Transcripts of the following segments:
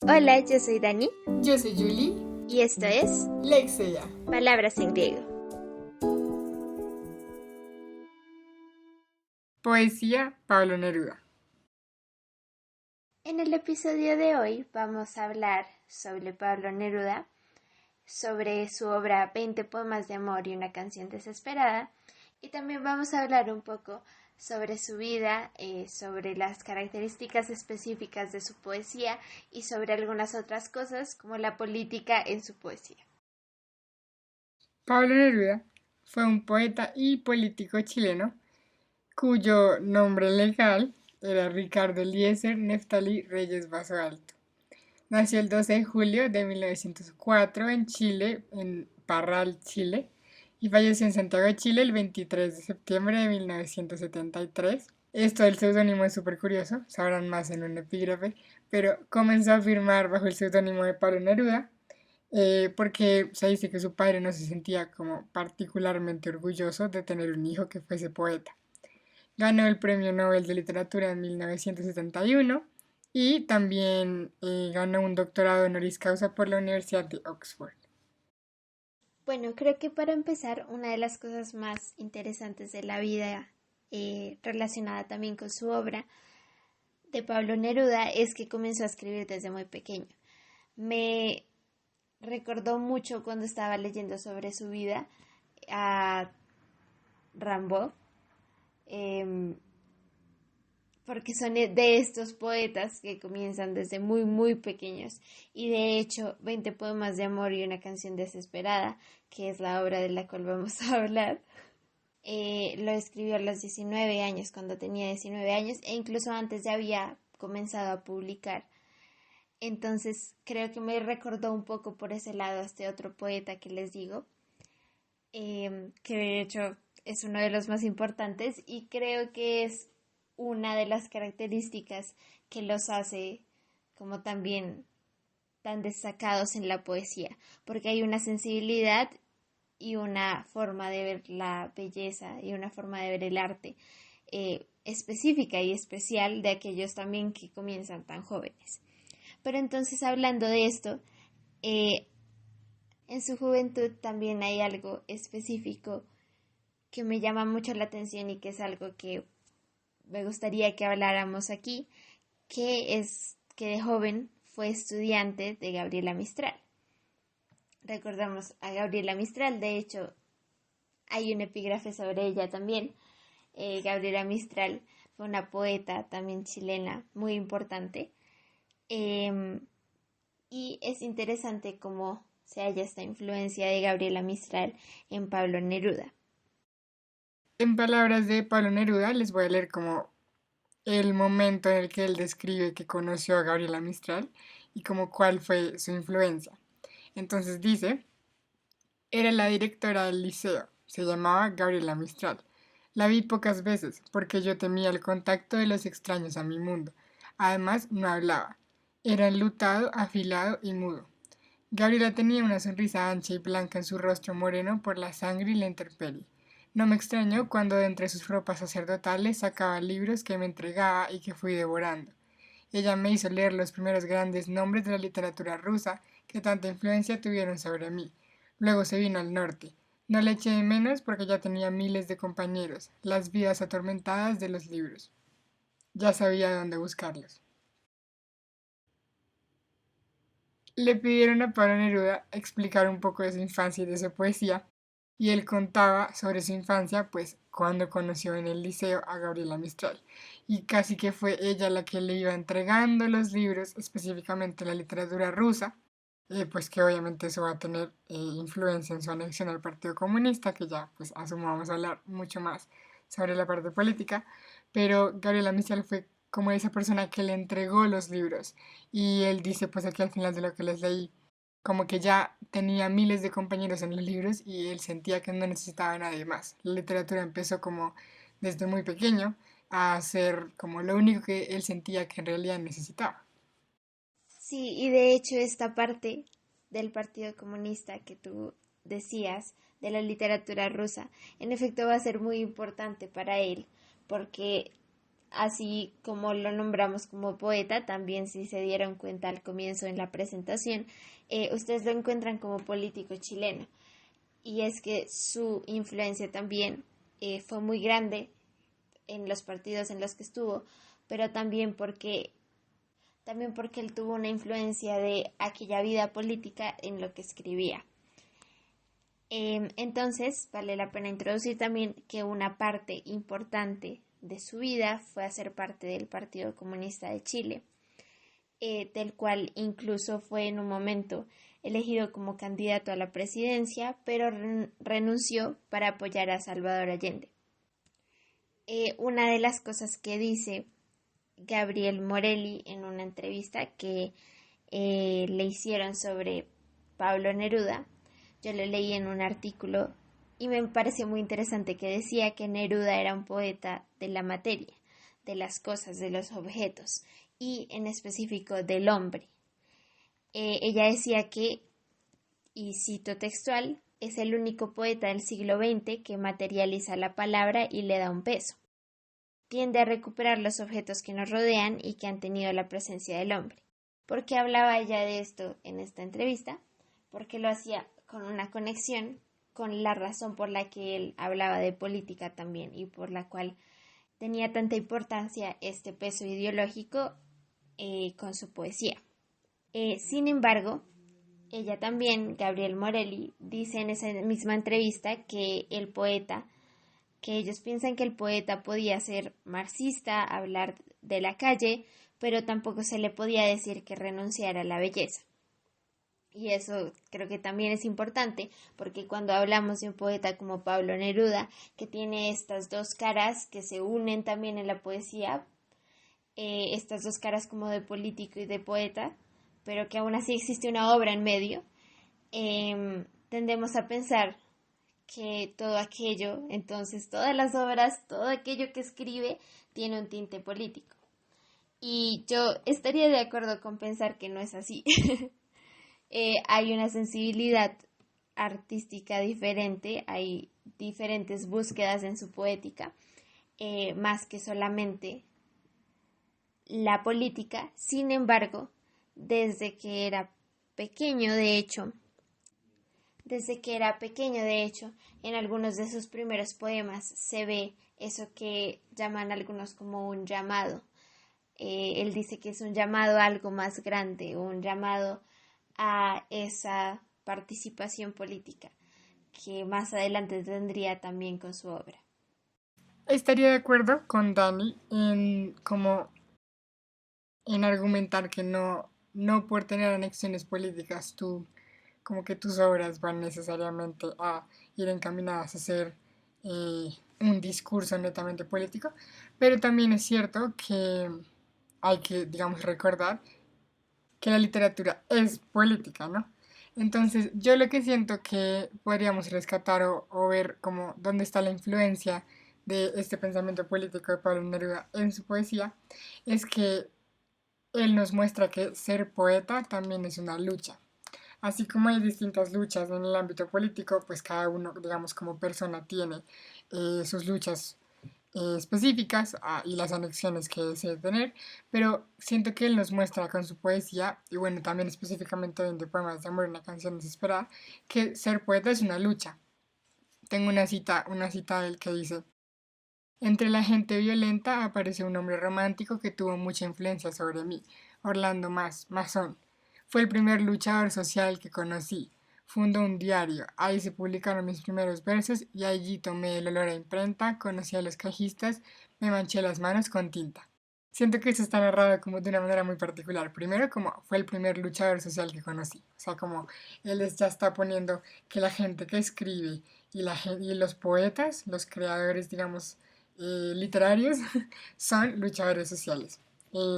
Hola, yo soy Dani Yo soy Julie. y esto es Lexia. Palabras en griego. Poesía Pablo Neruda. En el episodio de hoy vamos a hablar sobre Pablo Neruda, sobre su obra 20 poemas de amor y una canción desesperada, y también vamos a hablar un poco sobre su vida, sobre las características específicas de su poesía y sobre algunas otras cosas como la política en su poesía. Pablo Neruda fue un poeta y político chileno cuyo nombre legal era Ricardo Eliezer Neftalí Reyes Basoalto. Nació el 12 de julio de 1904 en Chile, en Parral, Chile, y falleció en Santiago de Chile el 23 de septiembre de 1973. Esto del seudónimo es súper curioso, sabrán más en un epígrafe, pero comenzó a firmar bajo el seudónimo de Pablo Neruda porque se dice que su padre no se sentía como particularmente orgulloso de tener un hijo que fuese poeta. Ganó el Premio Nobel de Literatura en 1971 y también ganó un doctorado honoris causa por la Universidad de Oxford. Bueno, creo que para empezar, una de las cosas más interesantes de la vida relacionada también con su obra de Pablo Neruda es que comenzó a escribir desde muy pequeño. Me recordó mucho cuando estaba leyendo sobre su vida a Rimbaud, eh, porque son de estos poetas que comienzan desde muy pequeños. Y de hecho, 20 poemas de amor y una canción desesperada, que es la obra de la cual vamos a hablar, lo escribió a los 19 años, cuando tenía 19 años, e incluso antes ya había comenzado a publicar. Entonces creo que me recordó un poco por ese lado a este otro poeta que les digo, que de hecho es uno de los más importantes y creo que es una de las características que los hace como también tan destacados en la poesía, porque hay una sensibilidad y una forma de ver la belleza y una forma de ver el arte específica y especial de aquellos también que comienzan tan jóvenes. Pero entonces, hablando de esto, eh, en su juventud también hay algo específico que me llama mucho la atención y que es algo que me gustaría que habláramos aquí, que es que de joven fue estudiante de Gabriela Mistral. Recordamos a Gabriela Mistral, de hecho hay un epígrafe sobre ella también. Gabriela Mistral fue una poeta también chilena muy importante. Eh, y es interesante cómo se halla esta influencia de Gabriela Mistral en Pablo Neruda. En palabras de Pablo Neruda, les voy a leer como el momento en el que él describe que conoció a Gabriela Mistral y como cuál fue su influencia. Entonces dice, era la directora del liceo, se llamaba Gabriela Mistral. La vi pocas veces porque yo temía el contacto de los extraños a mi mundo. Además, no hablaba. Era enlutado, afilado y mudo. Gabriela tenía una sonrisa ancha y blanca en su rostro moreno por la sangre y la intemperie. No me extrañó cuando de entre sus ropas sacerdotales sacaba libros que me entregaba y que fui devorando. Ella me hizo leer los primeros grandes nombres de la literatura rusa que tanta influencia tuvieron sobre mí. Luego se vino al norte. No le eché de menos porque ya tenía miles de compañeros, las vidas atormentadas de los libros. Ya sabía dónde buscarlos. Le pidieron a Pablo Neruda explicar un poco de su infancia y de su poesía, y él contaba sobre su infancia, pues cuando conoció en el liceo a Gabriela Mistral, y casi que fue ella la que le iba entregando los libros, específicamente la literatura rusa, pues que obviamente eso va a tener influencia en su anexión al Partido Comunista, que ya pues asumo vamos a hablar mucho más sobre la parte política, pero Gabriela Mistral fue como esa persona que le entregó los libros y él dice pues aquí al final de lo que les leí, como que ya tenía miles de compañeros en los libros y él sentía que no necesitaba a nadie más. La literatura empezó como desde muy pequeño a ser como lo único que él sentía que en realidad necesitaba. Sí, y de hecho esta parte del Partido Comunista que tú decías, de la literatura rusa, en efecto va a ser muy importante para él, porque así como lo nombramos como poeta, también si se dieron cuenta al comienzo en la presentación, ustedes lo encuentran como político chileno. Y es que su influencia también fue muy grande en los partidos en los que estuvo, pero también porque él tuvo una influencia de aquella vida política en lo que escribía. Entonces, vale la pena introducir también que una parte importante de su vida fue hacer parte del Partido Comunista de Chile, del cual incluso fue en un momento elegido como candidato a la presidencia, pero renunció para apoyar a Salvador Allende. Una de las cosas que dice Gabriel Morelli en una entrevista que le hicieron sobre Pablo Neruda, yo lo leí en un artículo y me pareció muy interesante que decía que Neruda era un poeta de la materia, de las cosas, de los objetos y en específico del hombre. Ella decía que, y cito textual, es el único poeta del siglo XX que materializa la palabra y le da un peso. Tiende a recuperar los objetos que nos rodean y que han tenido la presencia del hombre. ¿Por qué hablaba ella de esto en esta entrevista? Porque lo hacía con una conexión con la razón por la que él hablaba de política también y por la cual tenía tanta importancia este peso ideológico con su poesía. Sin embargo, ella también, Gabriel Morelli, dice en esa misma entrevista que ellos piensan que el poeta podía ser marxista, hablar de la calle, pero tampoco se le podía decir que renunciara a la belleza. Y eso creo que también es importante, porque cuando hablamos de un poeta como Pablo Neruda, que tiene estas dos caras que se unen también en la poesía, estas dos caras como de político y de poeta, pero que aún así existe una obra en medio, tendemos a pensar que todo aquello, entonces todas las obras, todo aquello que escribe tiene un tinte político. Y yo estaría de acuerdo con pensar que no es así. Hay una sensibilidad artística diferente, hay diferentes búsquedas en su poética, más que solamente la política. Sin embargo, desde que era pequeño, de hecho, en algunos de sus primeros poemas se ve eso que llaman algunos como un llamado. Él dice que es un llamado a algo más grande, un llamado a esa participación política que más adelante tendría también con su obra. Estaría de acuerdo con Dani en argumentar que no por tener anexiones políticas como que tus obras van necesariamente a ir encaminadas a ser un discurso netamente político, pero también es cierto que hay que, digamos, recordar que la literatura es política, ¿no? Entonces, yo lo que siento que podríamos rescatar o ver como dónde está la influencia de este pensamiento político de Pablo Neruda en su poesía, es que él nos muestra que ser poeta también es una lucha. Así como hay distintas luchas en el ámbito político, pues cada uno, digamos, como persona tiene sus luchas específicas y las anexiones que desee tener, pero siento que él nos muestra con su poesía, y bueno, también específicamente en de Poemas de Amor, una canción desesperada, que ser poeta es una lucha. Tengo una cita de él que dice: entre la gente violenta apareció un hombre romántico que tuvo mucha influencia sobre mí, Orlando Masón. Fue el primer luchador social que conocí. Fundó un diario, ahí se publicaron mis primeros versos y allí tomé el olor a imprenta, conocí a los cajistas, me manché las manos con tinta. Siento que eso está narrado como de una manera muy particular. Primero, como fue el primer luchador social que conocí. O sea, como él ya está poniendo que la gente que escribe y los poetas, los creadores, digamos, literarios, son luchadores sociales,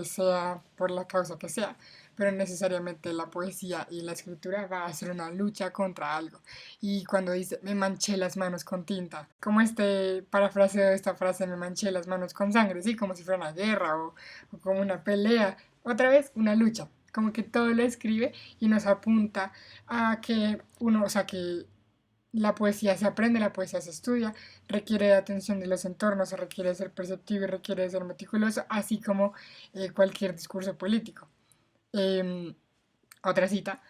sea por la causa que sea, pero necesariamente la poesía y la escritura va a ser una lucha contra algo. Y cuando dice, me manché las manos con tinta, como este parafraseo de esta frase, me manché las manos con sangre, sí, como si fuera una guerra o como una pelea, otra vez una lucha, como que todo lo escribe y nos apunta a que uno, o sea, que La poesía se aprende, la poesía se estudia, requiere de atención de los entornos, requiere de ser perceptivo y requiere de ser meticuloso, así como cualquier discurso político. Em, Otra cita.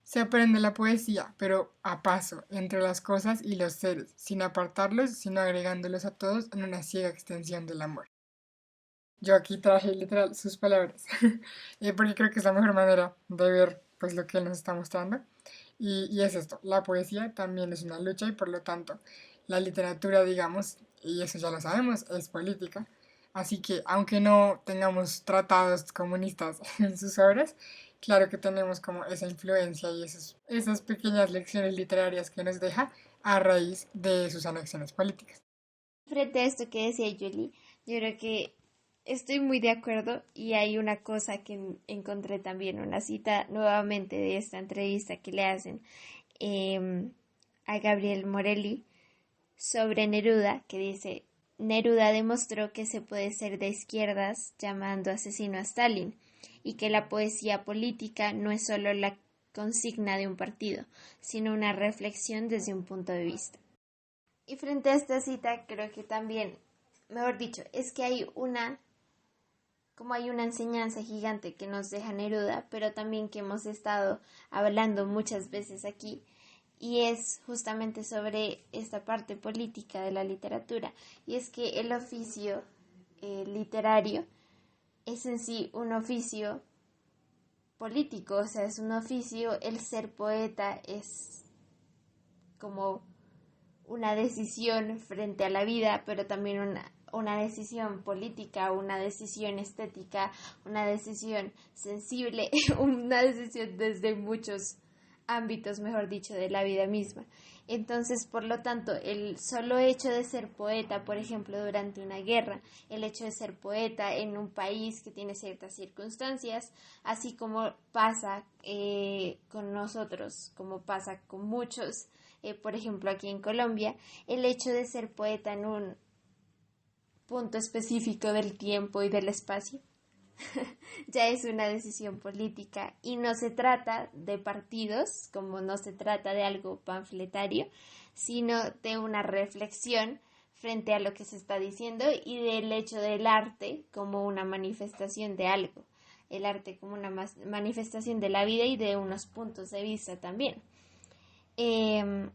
Se aprende la poesía, pero a paso, entre las cosas y los seres, sin apartarlos, sino agregándolos a todos en una ciega extensión del amor. Yo aquí traje literal sus palabras, porque creo que es la mejor manera de ver pues lo que él nos está mostrando. Y es esto, la poesía también es una lucha y por lo tanto la literatura, digamos, y eso ya lo sabemos, es política. Así que aunque no tengamos tratados comunistas en sus obras, claro que tenemos como esa influencia y esas pequeñas lecciones literarias que nos deja a raíz de sus anexiones políticas. Frente a esto que decía Julie, yo creo que estoy muy de acuerdo y hay una cosa que encontré también, una cita nuevamente de esta entrevista que le hacen em, a Gabriel Morelli sobre Neruda, que dice, Neruda demostró que se puede ser de izquierdas llamando asesino a Stalin y que la poesía política no es solo la consigna de un partido, sino una reflexión desde un punto de vista. Y frente a esta cita, creo que también, mejor dicho, es que como hay una enseñanza gigante que nos deja Neruda, pero también que hemos estado hablando muchas veces aquí, y es justamente sobre esta parte política de la literatura, y es que el oficio literario es en sí un oficio político, o sea, es un oficio, el ser poeta es como una decisión frente a la vida, pero también una decisión política, una decisión estética, una decisión sensible, una decisión desde muchos ámbitos, mejor dicho, de la vida misma. Entonces, por lo tanto, el solo hecho de ser poeta, por ejemplo, durante una guerra, el hecho de ser poeta en un país que tiene ciertas circunstancias, así como pasa con nosotros, como pasa con muchos, por ejemplo, aquí en Colombia, el hecho de ser poeta en un punto específico del tiempo y del espacio ya es una decisión política y no se trata de partidos, como no se trata de algo panfletario, sino de una reflexión frente a lo que se está diciendo y del hecho del arte como una manifestación de algo, el arte como una manifestación de la vida y de unos puntos de vista también. Eh,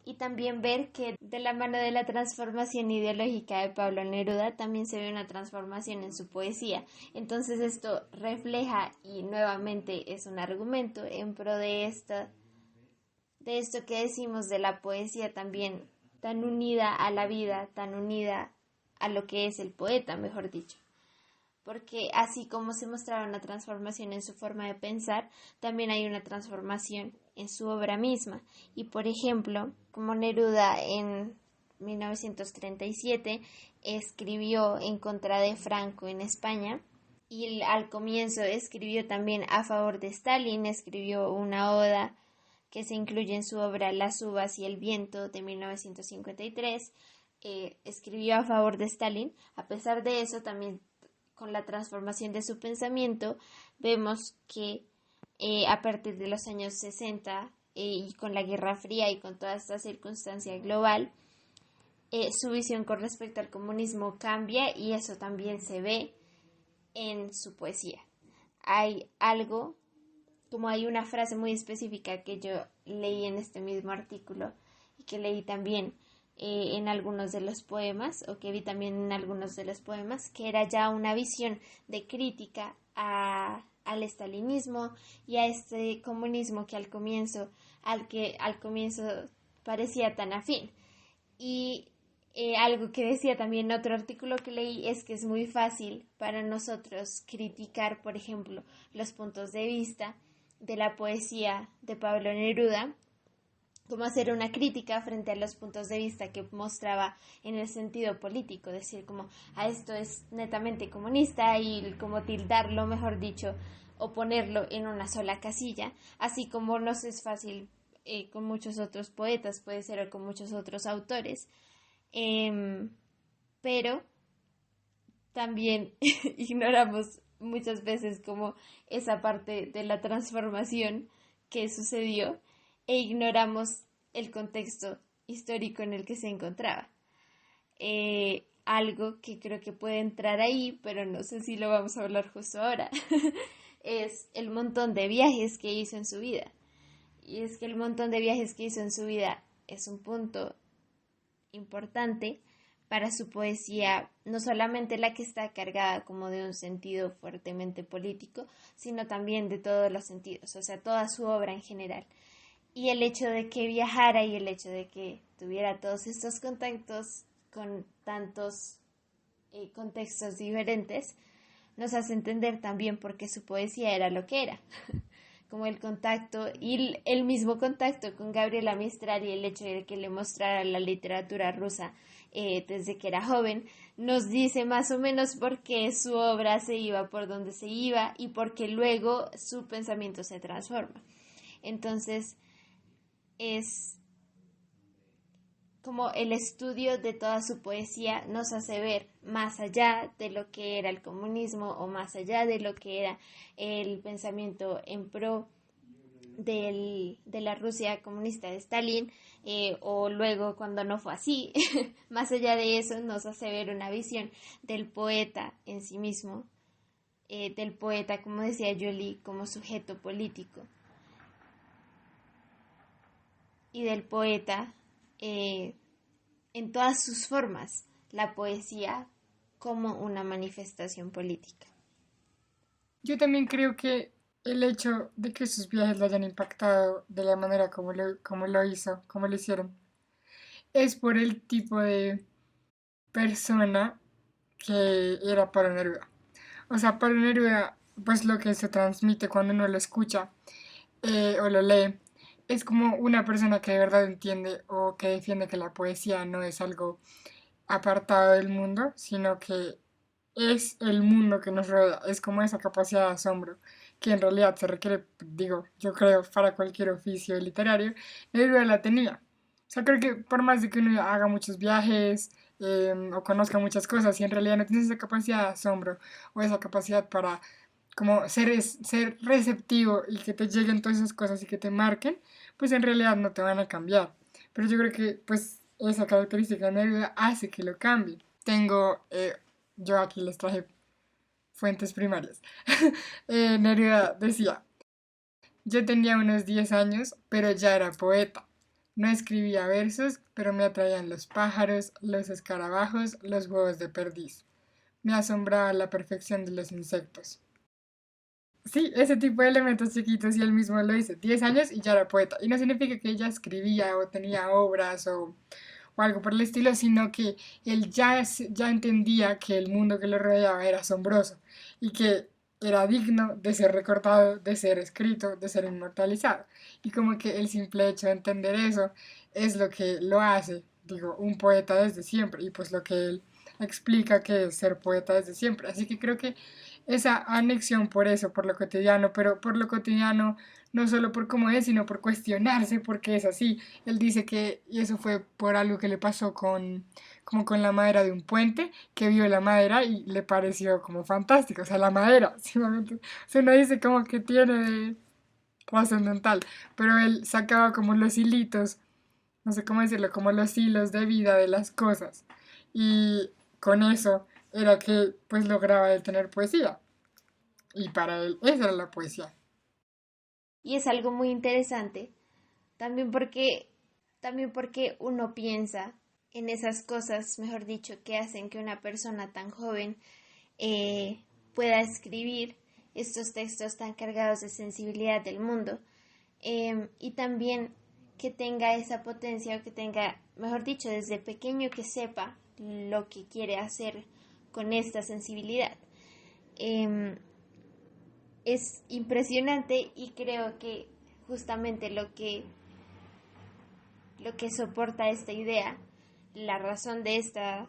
y también ver que de la mano de la transformación ideológica de Pablo Neruda también se ve una transformación en su poesía. Entonces esto refleja y nuevamente es un argumento en pro de esto que decimos de la poesía también tan unida a la vida, tan unida a lo que es el poeta, mejor dicho. Porque así como se mostraba una transformación en su forma de pensar, también hay una transformación en su obra misma. Y por ejemplo, como Neruda en 1937 escribió en contra de Franco en España, y al comienzo escribió también a favor de Stalin, escribió una oda que se incluye en su obra Las uvas y el viento de 1953, escribió a favor de Stalin. A pesar de eso, también con la transformación de su pensamiento, vemos que a partir de los años 60 y con la Guerra Fría y con toda esta circunstancia global, su visión con respecto al comunismo cambia y eso también se ve en su poesía. Hay algo, como hay una frase muy específica que yo leí en este mismo artículo y que leí también en algunos de los poemas, o que vi también en algunos de los poemas, que era ya una visión de crítica al estalinismo y a este comunismo que al comienzo parecía tan afín. Y algo que decía también en otro artículo que leí es que es muy fácil para nosotros criticar, por ejemplo, los puntos de vista de la poesía de Pablo Neruda, como hacer una crítica frente a los puntos de vista que mostraba en el sentido político, decir como a esto es netamente comunista y como tildarlo, mejor dicho, o ponerlo en una sola casilla, así como nos es fácil con muchos otros poetas, puede ser o con muchos otros autores, pero también ignoramos muchas veces como esa parte de la transformación que sucedió e ignoramos el contexto histórico en el que se encontraba. Algo que creo que puede entrar ahí, pero no sé si lo vamos a hablar justo ahora, es el montón de viajes que hizo en su vida. Y es que el montón de viajes que hizo en su vida es un punto importante para su poesía, no solamente la que está cargada como de un sentido fuertemente político, sino también de todos los sentidos, o sea, toda su obra en general. Y el hecho de que viajara y el hecho de que tuviera todos estos contactos con tantos contextos diferentes, nos hace entender también por qué su poesía era lo que era. Como el contacto y el mismo contacto con Gabriela Mistral y el hecho de que le mostrara la literatura rusa desde que era joven, nos dice más o menos por qué su obra se iba por donde se iba y por qué luego su pensamiento se transforma. Entonces, es como el estudio de toda su poesía nos hace ver más allá de lo que era el comunismo o más allá de lo que era el pensamiento en pro de la Rusia comunista de Stalin, o luego cuando no fue así. Más allá de eso nos hace ver una visión del poeta en sí mismo, del poeta, como decía Jolie, como sujeto político, y del poeta en todas sus formas, la poesía como una manifestación política. Yo también creo que el hecho de que sus viajes lo hayan impactado de la manera como lo hizo, como lo hicieron, es por el tipo de persona que era Pablo Neruda. O sea, Pablo Neruda, pues lo que se transmite cuando uno lo escucha o lo lee, es como una persona que de verdad entiende o que defiende que la poesía no es algo apartado del mundo, sino que es el mundo que nos rodea, es como esa capacidad de asombro que en realidad se requiere, digo, yo creo, para cualquier oficio literario, Neruda la tenía. O sea, creo que por más de que uno haga muchos viajes o conozca muchas cosas, y en realidad no tienes esa capacidad de asombro o esa capacidad para como ser receptivo y que te lleguen todas esas cosas y que te marquen, pues en realidad no te van a cambiar. Pero yo creo que pues esa característica de Neruda hace que lo cambie. Yo aquí les traje fuentes primarias. Neruda decía, yo tenía unos 10 años, pero ya era poeta. No escribía versos, pero me atraían los pájaros, los escarabajos, los huevos de perdiz. Me asombraba la perfección de los insectos. Sí, ese tipo de elementos chiquitos y él mismo lo dice, 10 años y ya era poeta. Y no significa que ella escribía o tenía obras o algo por el estilo, sino que él ya entendía que el mundo que lo rodeaba era asombroso y que era digno de ser recordado, de ser escrito, de ser inmortalizado. Y como que el simple hecho de entender eso es lo que lo hace, digo, un poeta desde siempre y pues lo que él explica que es ser poeta desde siempre. Así que creo que esa anexión por eso, por lo cotidiano, pero por lo cotidiano no solo por cómo es, sino por cuestionarse por qué es así. Él dice que y eso fue por algo que le pasó como con la madera de un puente, que vio la madera y le pareció como fantástico, o sea, la madera, simplemente, o sea, uno dice como que tiene trascendental, pero él sacaba como los hilitos, no sé cómo decirlo, como los hilos de vida de las cosas, y con eso era que pues lograba él tener poesía, y para él esa era la poesía. Y es algo muy interesante, también porque, también porque uno piensa en esas cosas, mejor dicho, que hacen que una persona tan joven eh, pueda escribir estos textos tan cargados de sensibilidad del mundo, y también que tenga esa potencia o que tenga, mejor dicho, desde pequeño que sepa lo que quiere hacer con esta sensibilidad. Eh, es impresionante y creo que justamente lo que soporta esta idea, la razón de esta,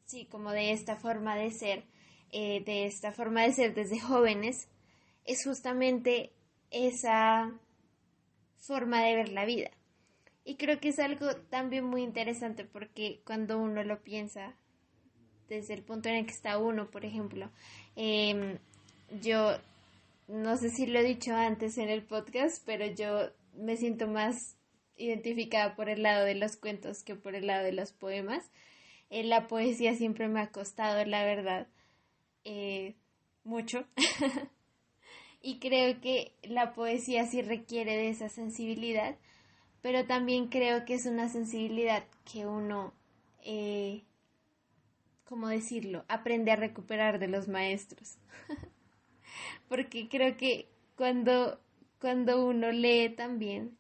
sí, como de esta forma de ser desde jóvenes, es justamente esa forma de ver la vida. Y creo que es algo también muy interesante porque cuando uno lo piensa desde el punto en el que está uno, por ejemplo, yo no sé si lo he dicho antes en el podcast, pero yo me siento más identificada por el lado de los cuentos que por el lado de los poemas. La poesía siempre me ha costado, la verdad, mucho. Y creo que la poesía sí requiere de esa sensibilidad, pero también creo que es una sensibilidad que uno, ¿cómo decirlo?, aprende a recuperar de los maestros. Porque creo que cuando uno lee también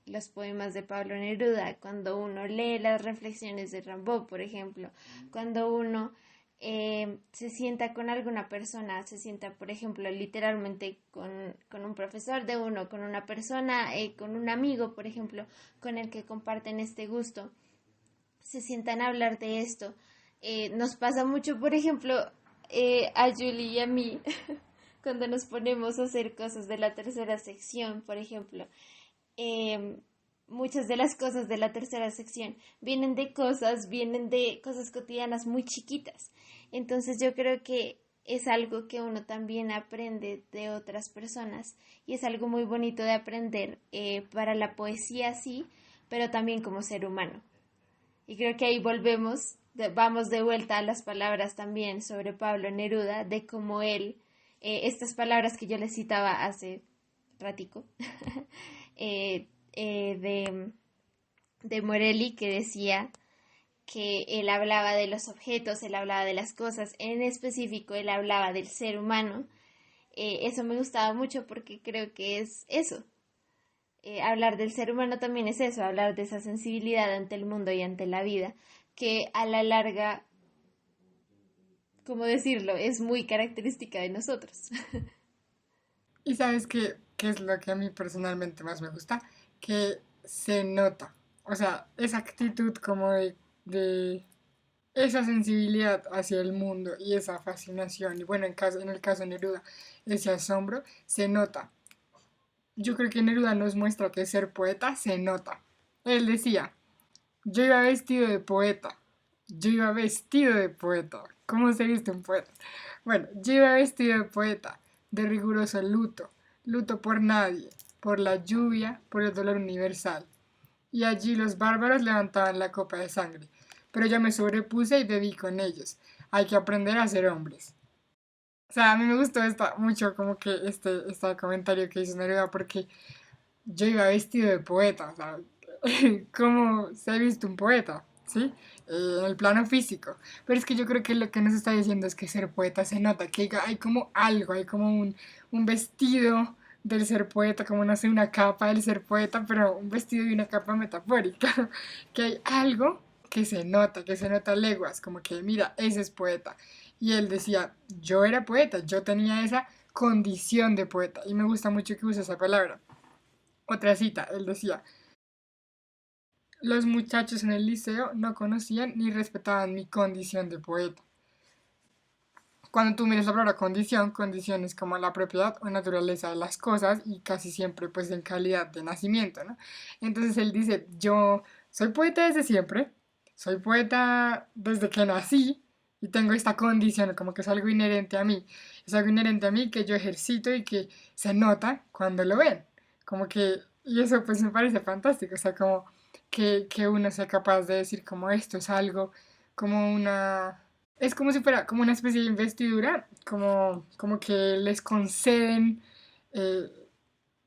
los poemas de Pablo Neruda, cuando uno lee las reflexiones de Rimbaud, por ejemplo, cuando uno se sienta con alguna persona, se sienta, por ejemplo, literalmente con un profesor de uno, con una persona, con un amigo, por ejemplo, con el que comparten este gusto, se sientan a hablar de esto. Nos pasa mucho, por ejemplo, a Julie y a mí, cuando nos ponemos a hacer cosas de la tercera sección, por ejemplo. eh, Muchas de las cosas de la tercera sección vienen de cosas cotidianas muy chiquitas. Entonces yo creo que es algo que uno también aprende de otras personas y es algo muy bonito de aprender para la poesía, sí, pero también como ser humano. Y creo que ahí vamos de vuelta a las palabras también sobre Pablo Neruda, de cómo él, estas palabras que yo les citaba hace ratico, eh, de Morelli, que decía que él hablaba de los objetos, él hablaba de las cosas, en específico él hablaba del ser humano. Eso me gustaba mucho porque creo que es eso. Hablar del ser humano también es eso, hablar de esa sensibilidad ante el mundo y ante la vida, que a la larga, ¿cómo decirlo?, es muy característica de nosotros. Y sabes qué es lo que a mí personalmente más me gusta, que se nota, o sea, esa actitud como de esa sensibilidad hacia el mundo y esa fascinación, y bueno, en el caso de Neruda, ese asombro, se nota. Yo creo que Neruda nos muestra que ser poeta se nota. Él decía, yo iba vestido de poeta, yo iba vestido de poeta. ¿Cómo se viste un poeta? Bueno, yo iba vestido de poeta, de riguroso luto, luto por nadie, por la lluvia, por el dolor universal. Y allí los bárbaros levantaban la copa de sangre, pero yo me sobrepuse y bebí con ellos. Hay que aprender a ser hombres. O sea, a mí me gustó mucho como que este comentario que hizo Neruda porque yo iba vestido de poeta, o sea, ¿cómo se ha visto un poeta? ¿Sí? En el plano físico. Pero es que yo creo que lo que nos está diciendo es que ser poeta se nota, que hay como algo, hay como un vestido del ser poeta, como no sé, una capa del ser poeta, pero un vestido y una capa metafórica, que hay algo que se nota a leguas, como que mira, ese es poeta. Y él decía, yo era poeta, yo tenía esa condición de poeta, y me gusta mucho que use esa palabra. Otra cita, él decía, los muchachos en el liceo no conocían ni respetaban mi condición de poeta. Cuando tú miras la palabra condición, condición es como la propiedad o naturaleza de las cosas y casi siempre pues en calidad de nacimiento, ¿no? Entonces él dice, yo soy poeta desde siempre, soy poeta desde que nací y tengo esta condición, como que es algo inherente a mí, es algo inherente a mí que yo ejercito y que se nota cuando lo ven, como que, y eso pues me parece fantástico, o sea, como que uno sea capaz de decir como esto es algo, como una es como si fuera como una especie de investidura, como que les conceden eh,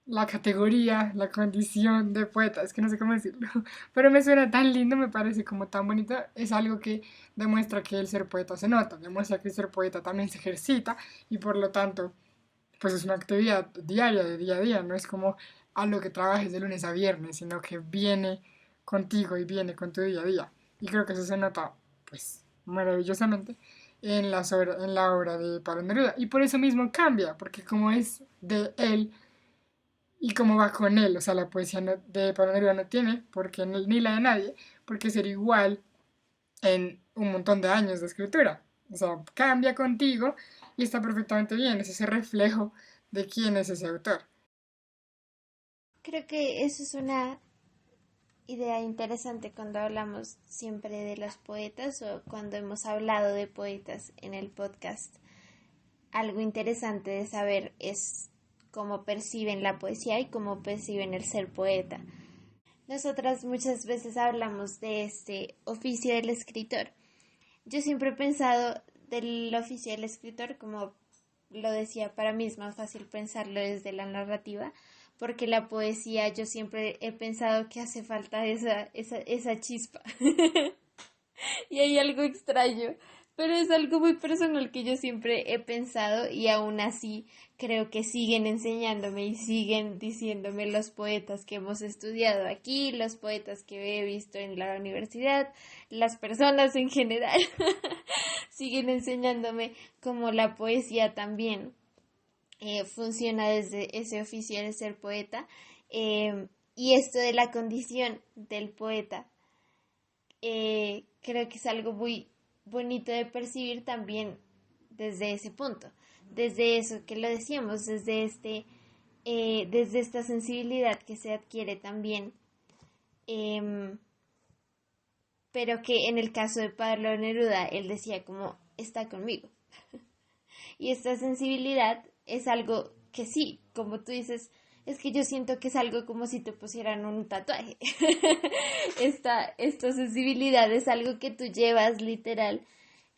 la categoría, la condición de poeta, es que no sé cómo decirlo, pero me suena tan lindo, me parece como tan bonito, es algo que demuestra que el ser poeta se nota, demuestra que el ser poeta también se ejercita y por lo tanto, pues es una actividad diaria, de día a día, no es como algo que trabajes de lunes a viernes, sino que viene contigo y viene con tu día a día. Y creo que eso se nota, pues, maravillosamente en la obra de Pablo Neruda. Y por eso mismo cambia, porque como es de él y como va con él, o sea, la poesía de Pablo Neruda no tiene, porque ni la de nadie, porque ser igual en un montón de años de escritura. O sea, cambia contigo y está perfectamente bien, es ese reflejo de quién es ese autor. Creo que eso es una idea interesante cuando hablamos siempre de los poetas o cuando hemos hablado de poetas en el podcast. Algo interesante de saber es cómo perciben la poesía y cómo perciben el ser poeta. Nosotras muchas veces hablamos de este oficio del escritor. Yo siempre he pensado del oficio del escritor, como lo decía, para mí es más fácil pensarlo desde la narrativa, porque la poesía yo siempre he pensado que hace falta esa chispa. Y hay algo extraño, pero es algo muy personal que yo siempre he pensado y aún así creo que siguen enseñándome y siguen diciéndome los poetas que hemos estudiado aquí, los poetas que he visto en la universidad, las personas en general, siguen enseñándome cómo la poesía también funciona desde ese oficio de ser poeta, y esto de la condición del poeta. Creo que es algo muy bonito de percibir también desde ese punto, desde eso que lo decíamos, desde esta sensibilidad que se adquiere también, em, pero que en el caso de Pablo Neruda, él decía como, está conmigo. Y esta sensibilidad es algo que sí, como tú dices, es que yo siento que es algo como si te pusieran un tatuaje. Esta sensibilidad es algo que tú llevas literal,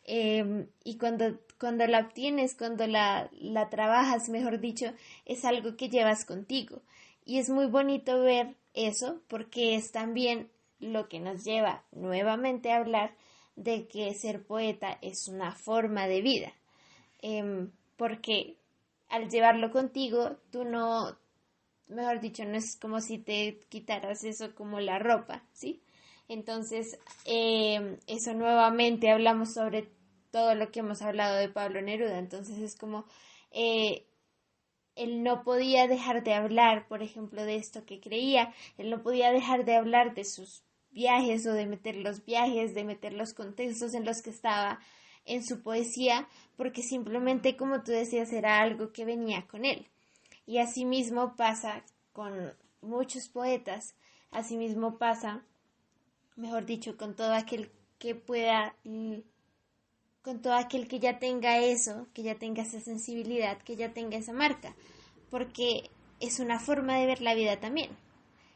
y cuando la obtienes, cuando la trabajas, mejor dicho, es algo que llevas contigo. Y es muy bonito ver eso porque es también lo que nos lleva nuevamente a hablar de que ser poeta es una forma de vida. Porque al llevarlo contigo, tú no, mejor dicho, no es como si te quitaras eso como la ropa, ¿sí? Entonces, eso nuevamente hablamos sobre todo lo que hemos hablado de Pablo Neruda. Entonces es como, eh, él no podía dejar de hablar, por ejemplo, de esto que creía, él no podía dejar de hablar de sus viajes o de meter los viajes, de meter los contextos en los que estaba en su poesía, porque simplemente, como tú decías, era algo que venía con él. Y asimismo pasa con muchos poetas, asimismo pasa, mejor dicho, con todo aquel que pueda, con todo aquel que ya tenga eso, que ya tenga esa sensibilidad, que ya tenga esa marca, porque es una forma de ver la vida también,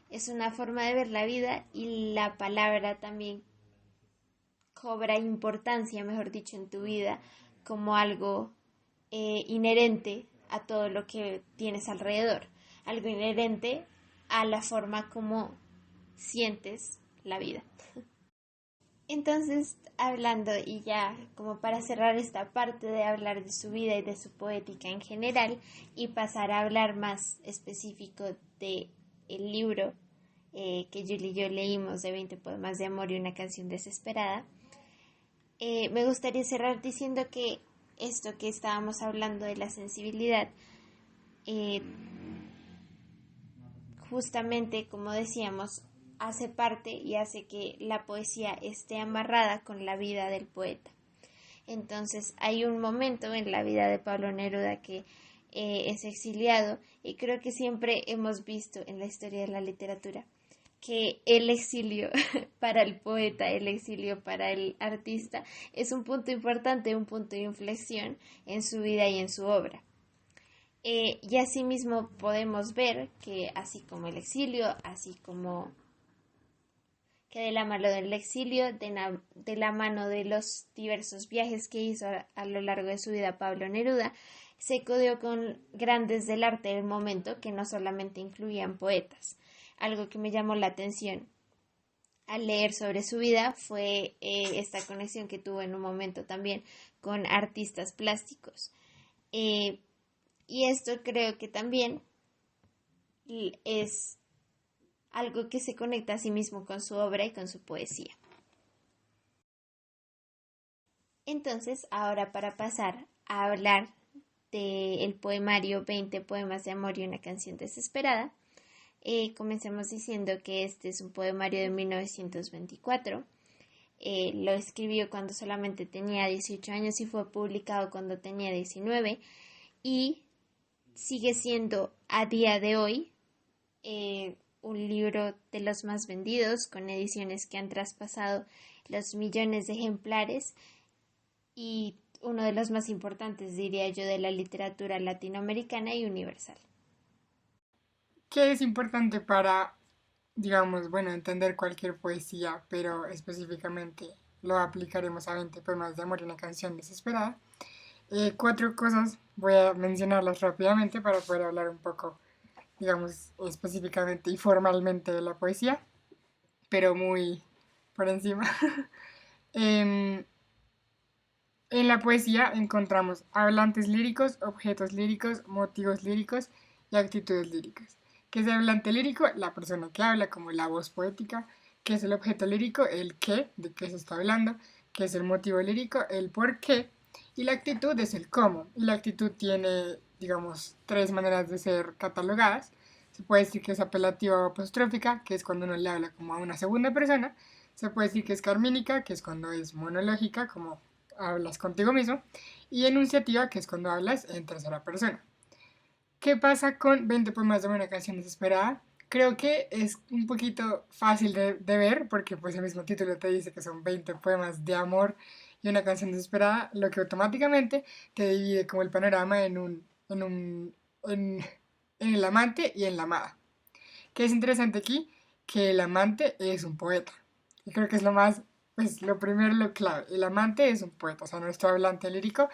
es una forma de ver la vida y la palabra también cobra importancia, mejor dicho, en tu vida como algo inherente a todo lo que tienes alrededor, algo inherente a la forma como sientes la vida. Entonces, hablando y ya como para cerrar esta parte de hablar de su vida y de su poética en general y pasar a hablar más específico de el libro que Julie y yo leímos de 20 poemas de amor y una canción desesperada, me gustaría cerrar diciendo que esto que estábamos hablando de la sensibilidad, eh, justamente como decíamos, hace parte y hace que la poesía esté amarrada con la vida del poeta. Entonces hay un momento en la vida de Pablo Neruda que es exiliado, y creo que siempre hemos visto en la historia de la literatura que el exilio para el poeta, el exilio para el artista, es un punto importante, un punto de inflexión en su vida y en su obra. Y asimismo podemos ver que así como el exilio, así como que de la mano del exilio, de la mano de los diversos viajes que hizo a lo largo de su vida Pablo Neruda, se codeó con grandes del arte del momento que no solamente incluían poetas. Algo que me llamó la atención al leer sobre su vida fue esta conexión que tuvo en un momento también con artistas plásticos. Y esto creo que también es algo que se conecta a sí mismo con su obra y con su poesía. Entonces, ahora para pasar a hablar del poemario 20 poemas de amor y una canción desesperada, comencemos diciendo que este es un poemario de 1924. Lo escribió cuando solamente tenía 18 años y fue publicado cuando tenía 19, y sigue siendo a día de hoy un libro de los más vendidos, con ediciones que han traspasado los millones de ejemplares, y uno de los más importantes, diría yo, de la literatura latinoamericana y universal. que es importante para, digamos, bueno, entender cualquier poesía, pero específicamente lo aplicaremos a 20 poemas de amor y una canción desesperada. Cuatro cosas, voy a mencionarlas rápidamente para poder hablar un poco, digamos, específicamente y formalmente de la poesía, pero muy por encima. Em, en la poesía encontramos hablantes líricos, objetos líricos, motivos líricos y actitudes líricas. ¿Qué es el hablante lírico? La persona que habla, como la voz poética. ¿Qué es el objeto lírico? El qué, de qué se está hablando. ¿Qué es el motivo lírico? El por qué. Y la actitud es el cómo. Y la actitud tiene, digamos, tres maneras de ser catalogadas. Se puede decir que es apelativa o apostrófica, que es cuando uno le habla como a una segunda persona. Se puede decir que es carmínica, que es cuando es monológica, como hablas contigo mismo, y enunciativa, que es cuando hablas en tercera persona. ¿Qué pasa con 20 poemas de una canción desesperada? Creo que es un poquito fácil de ver, porque pues el mismo título te dice que son 20 poemas de amor y una canción desesperada, lo que automáticamente te divide como el panorama en el amante y en la amada. ¿Qué es interesante aquí? Que el amante es un poeta. Y creo que es lo más, pues lo primero, lo clave. El amante es un poeta, o sea, nuestro hablante lírico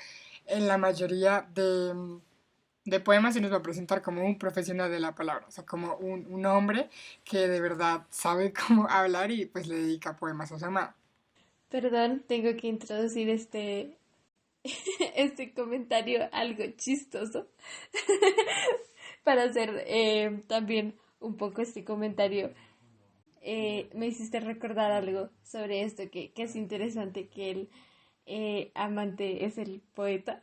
en la mayoría de poemas se nos va a presentar como un profesional de la palabra, o sea, como un hombre que de verdad sabe cómo hablar y pues le dedica poemas a su amada. Perdón, tengo que introducir este comentario algo chistoso para hacer también un poco este comentario. Me hiciste recordar algo sobre esto que es interesante, que el amante es el poeta,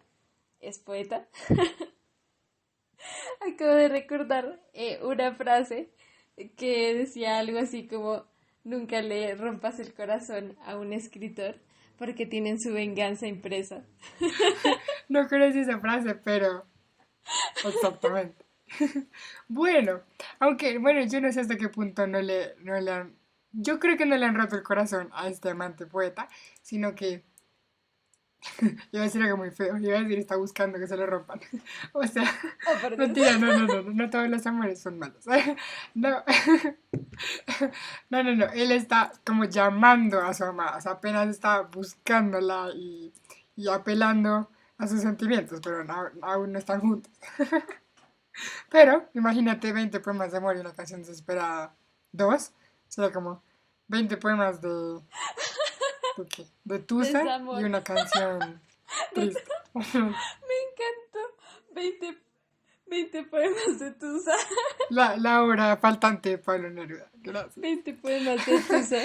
es poeta. Acabo de recordar una frase que decía algo así como: nunca le rompas el corazón a un escritor porque tienen su venganza impresa. No conocí esa frase, pero exactamente. Bueno, aunque, bueno, yo no sé hasta qué punto no le han, yo creo que no le han roto el corazón a este amante poeta, sino que, iba a decir algo muy feo, iba a decir está buscando que se lo rompan. O sea, Oh, por Dios. mentira, no todos los amores son malos. No, no, él está como llamando a su amada, o sea, apenas está buscándola y apelando a sus sentimientos, pero aún no están juntos. Pero imagínate 20 poemas de amor y una canción desesperada. Dos. Sería como 20 poemas ¿de qué? De Tusa y Desamor. una canción De triste. Me encantó. 20 poemas de Tusa. La obra faltante de Pablo Neruda. Gracias. 20 poemas de Tusa.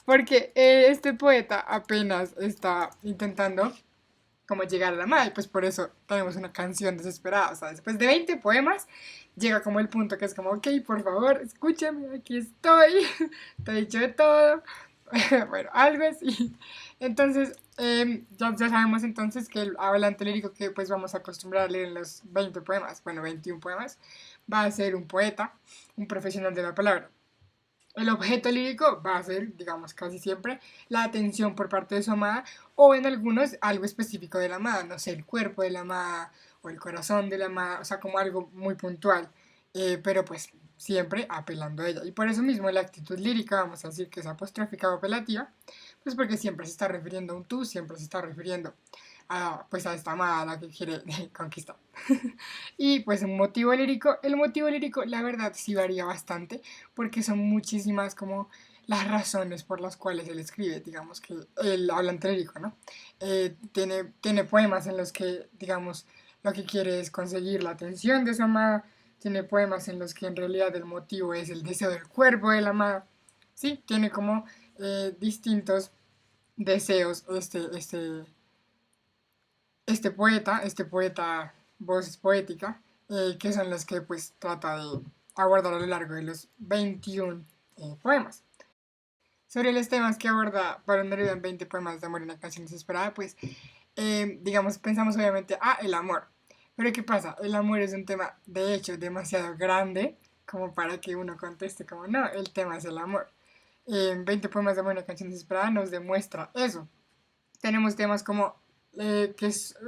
Porque este poeta apenas está intentando como llegar a la madre, pues por eso tenemos una canción desesperada, o sea, después de 20 poemas llega como el punto que es como, ok, por favor, escúchame, aquí estoy, te he dicho de todo, bueno, algo así. Entonces, ya sabemos entonces que el hablante lírico que pues vamos a acostumbrar a leer en los 20 poemas, bueno, 21 poemas, va a ser un poeta, un profesional de la palabra. El objeto lírico va a ser, digamos, casi siempre la atención por parte de su amada o en algunos algo específico de la amada, no sé, el cuerpo de la amada o el corazón de la amada, o sea, como algo muy puntual, pero pues siempre apelando a ella. Y por eso mismo la actitud lírica, vamos a decir que es apostrófica o apelativa, pues porque siempre se está refiriendo a un tú, siempre se está refiriendo a, pues a esta amada a la que quiere conquistar. Y pues un motivo lírico, el motivo lírico la verdad sí varía bastante porque son muchísimas como las razones por las cuales él escribe, digamos que el hablante lírico, ¿no? Tiene poemas en los que, digamos, lo que quiere es conseguir la atención de su amada, tiene poemas en los que en realidad el motivo es el deseo del cuerpo de la amada, sí, tiene como distintos deseos este poeta, voz poética, que son las que pues trata de abordar a lo largo de los 21 poemas. Sobre los temas que aborda Pablo Neruda en 20 poemas de amor y una canción desesperada, pues digamos, pensamos obviamente, el amor. Pero ¿qué pasa? El amor es un tema, de hecho, demasiado grande como para que uno conteste como, no, el tema es el amor. En 20 poemas de amor y una canción desesperada nos demuestra eso. Tenemos temas como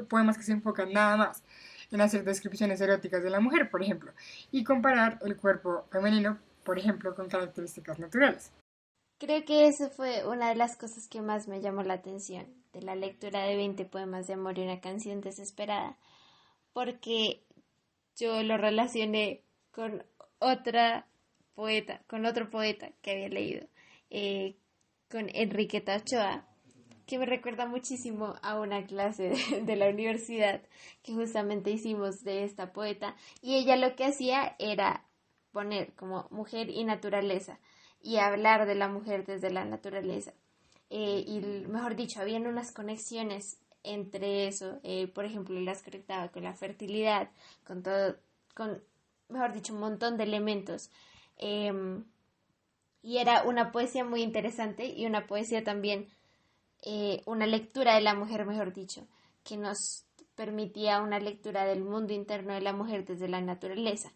poemas que se enfocan nada más en hacer descripciones eróticas de la mujer, por ejemplo, y comparar el cuerpo femenino, por ejemplo, con características naturales. Creo que eso fue una de las cosas que más me llamó la atención de la lectura de 20 poemas de amor y una canción desesperada, porque yo lo relacioné con otra poeta, con otro poeta que había leído, eh, con Enriqueta Ochoa, que me recuerda muchísimo a una clase de la universidad que justamente hicimos de esta poeta, y ella lo que hacía era poner como mujer y naturaleza y hablar de la mujer desde la naturaleza. Y mejor dicho, habían unas conexiones entre eso, por ejemplo, las conectaba con la fertilidad, con todo, con, mejor dicho, un montón de elementos. Y era una poesía muy interesante y una poesía también, una lectura de la mujer, mejor dicho, que nos permitía una lectura del mundo interno de la mujer desde la naturaleza.